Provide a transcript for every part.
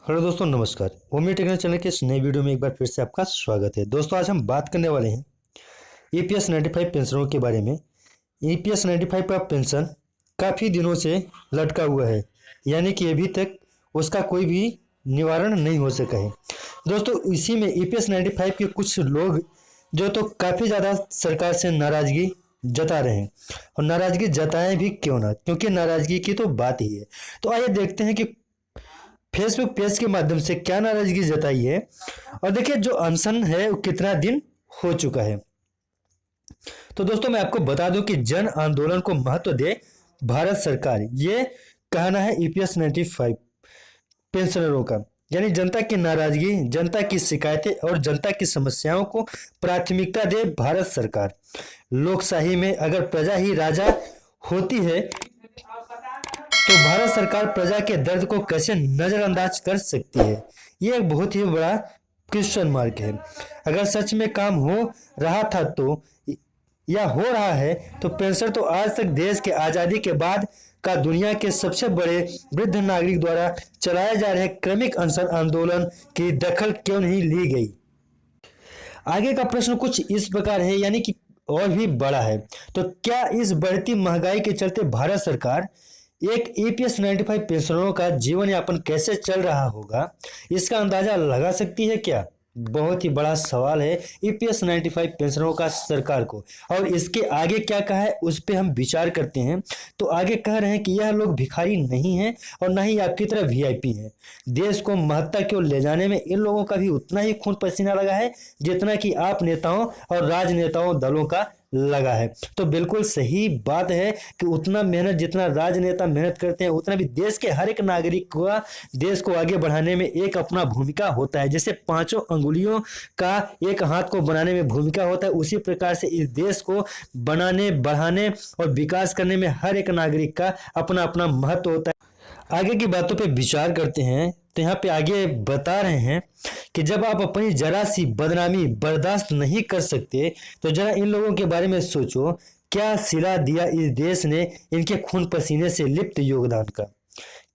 Hello दोस्तों, नमस्कार। ओमी technical channel के इस नए वीडियो में एक बार फिर से आपका स्वागत है। दोस्तों, आज हम बात करने वाले हैं ईपीएस 95 पेंशनों के बारे में। ईपीएस 95 का पेंशन काफ़ी दिनों से लटका हुआ है, यानी कि अभी तक उसका कोई भी निवारण नहीं हो सका है। दोस्तों, इसी में ईपीएस 95 के कुछ लोग जो तो काफ़ी ज़्यादा सरकार से नाराज़गी जता रहे हैं, और नाराज़गी जताएं भी क्यों ना, क्योंकि नाराज़गी की तो बात ही है। तो आइए देखते हैं कि फेसबुक पेज के माध्यम से क्या नाराजगी जताई है, और देखिए जो अनशन है वो कितना दिन हो चुका है। तो दोस्तों, मैं आपको बता दूं कि जन आंदोलन को महत्व दे भारत सरकार, ये कहना है ईपीएस 95 पेंशनरों का। यानी जनता की नाराजगी, जनता की शिकायतें और जनता की समस्याओं को प्राथमिकता दे भारत सरकार। लोकशाही में अगर प्रजा ही राजा होती है तो भारत सरकार प्रजा के दर्द को कैसे नजरअंदाज कर सकती है? ये एक बहुत ही बड़ा क्वेश्चन मार्क है। अगर सच में काम हो रहा था तो या हो रहा है तो पेंशन तो आज तक देश के आज़ादी के बाद का दुनिया के सबसे बड़े वृद्ध नागरिक द्वारा चलाए जा रहे क्रमिक अनशन आंदोलन की दखल क्यों नहीं ली गई? आगे का प्रश्न कुछ इस प्रकार है, यानी कि और भी बड़ा है। तो क्या इस बढ़ती महंगाई के चलते भारत सरकार एक ईपीएस 95 पेंशनरों का जीवन यापन कैसे चल रहा होगा, इसका अंदाजा लगा सकती है क्या? बहुत ही बड़ा सवाल है ईपीएस 95 पेंशनरों का सरकार को। और इसके आगे क्या कहा है उस पर हम विचार करते हैं। तो आगे कह रहे हैं कि यह लोग भिखारी नहीं हैं और ना ही आपकी तरह वीआईपी हैं। देश को महत्ता की ओर ले जाने में इन लोगों का भी उतना ही खून पसीना लगा है जितना कि आप नेताओं और राजनेताओं दलों का लगा है। तो बिल्कुल सही बात है कि उतना मेहनत जितना राजनेता मेहनत करते हैं, उतना भी देश के हर एक नागरिक का देश को आगे बढ़ाने में एक अपना भूमिका होता है। जैसे पांचों अंगुलियों का एक हाथ को बनाने में भूमिका होता है, उसी प्रकार से इस देश को बनाने, बढ़ाने और विकास करने में हर एक नागरिक का अपना अपना महत्व होता है। आगे की बातों पे विचार करते हैं। तो यहाँ पे आगे बता रहे हैं कि जब आप अपनी जरा सी बदनामी बर्दाश्त नहीं कर सकते तो जरा इन लोगों के बारे में सोचो, क्या सिला दिया इस देश ने इनके खून पसीने से लिप्त योगदान का?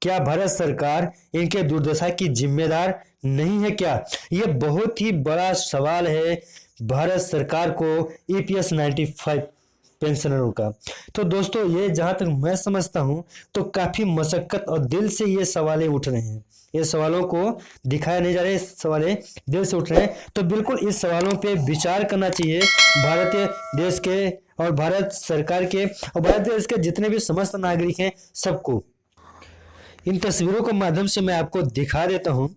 क्या भारत सरकार इनके दुर्दशा की जिम्मेदार नहीं है क्या? ये बहुत ही बड़ा सवाल है भारत सरकार को ईपीएस 95 पेंशनरों का। तो दोस्तों, ये जहां तक मैं समझता हूं तो काफी मशक्कत और दिल से ये सवालें उठ रहे हैं। ये सवालों को दिखाया नहीं जा रहे, सवालें दिल से उठ रहे हैं। तो बिल्कुल इस सवालों पे विचार करना चाहिए भारतीय देश के और भारत सरकार के और भारत देश के जितने भी समस्त नागरिक हैं सबको। इन तस्वीरों के माध्यम से मैं आपको दिखा देता हूं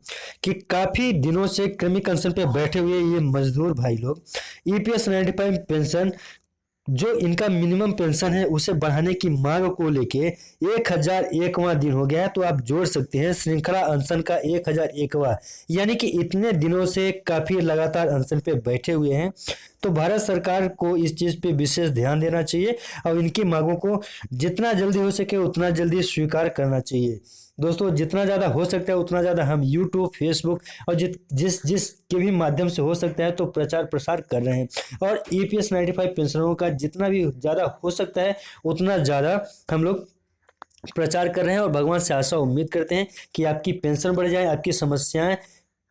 कि काफी दिनों से क्रमिक अनशन पे बैठे हुए ये मजदूर भाई लोग ईपीएस 95 पेंशन जो इनका मिनिमम पेंशन है उसे बढ़ाने की मांग को लेके 1001वां दिन हो गया है। तो आप जोड़ सकते हैं श्रृंखला अनशन का 1001वां, यानी कि इतने दिनों से काफी लगातार अनशन पे बैठे हुए हैं। तो भारत सरकार को इस चीज पे विशेष ध्यान देना चाहिए और इनकी मांगों को जितना जल्दी हो सके उतना जल्दी स्वीकार करना चाहिए। दोस्तों, जितना ज़्यादा हो सकता है उतना ज़्यादा हम यूट्यूब, फेसबुक और जिस जिस के भी माध्यम से हो सकता है तो प्रचार प्रसार कर रहे हैं। और ईपीएस 95 पेंशनरों का जितना भी ज़्यादा हो सकता है उतना ज़्यादा हम लोग प्रचार कर रहे हैं, और भगवान से आशा उम्मीद करते हैं कि आपकी पेंशन बढ़ जाए, आपकी समस्याएं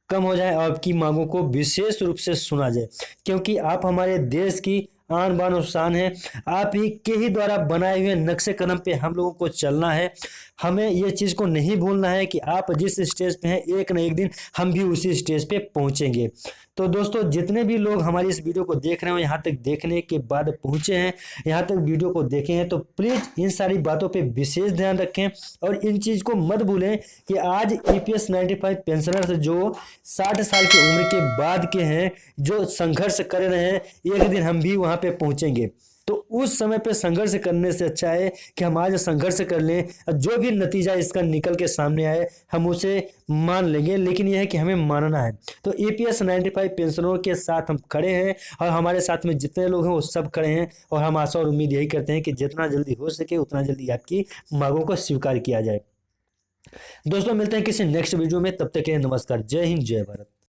कम हो जाए और आपकी मांगों को विशेष रूप से सुना जाए, क्योंकि आप हमारे देश की आन बान और शान है। आप ही के ही द्वारा बनाए हुए नक्शे कदम पे हम लोगों को चलना है। हमें ये चीज़ को नहीं भूलना है कि आप जिस स्टेज पे हैं एक न एक दिन हम भी उसी स्टेज पे पहुंचेंगे। तो दोस्तों, जितने भी लोग हमारी इस वीडियो को देख रहे हो, यहाँ तक देखने के बाद पहुंचे हैं, यहाँ तक वीडियो को देखे हैं, तो प्लीज़ इन सारी बातों पे विशेष ध्यान रखें और इन चीज़ को मत भूलें कि आज ईपीएस 95 पेंशनर्स जो 60 साल की उम्र के बाद के हैं, जो संघर्ष कर रहे हैं, एक दिन हम भी वहाँ पे पहुँचेंगे। तो उस समय पे संघर्ष करने से अच्छा है कि हम आज संघर्ष कर लें, जो भी नतीजा इसका निकल के सामने आए हम उसे मान लेंगे, लेकिन यह है कि हमें मानना है। तो ईपीएस 95 पेंशनरों के साथ हम खड़े हैं और हमारे साथ में जितने लोग हैं वो सब खड़े हैं, और हम आशा और उम्मीद यही करते हैं कि जितना जल्दी हो सके उतना जल्दी आपकी मांगों को स्वीकार किया जाए। दोस्तों, मिलते हैं किसी नेक्स्ट वीडियो में, तब तक के लिए नमस्कार। जय हिंद, जय भारत।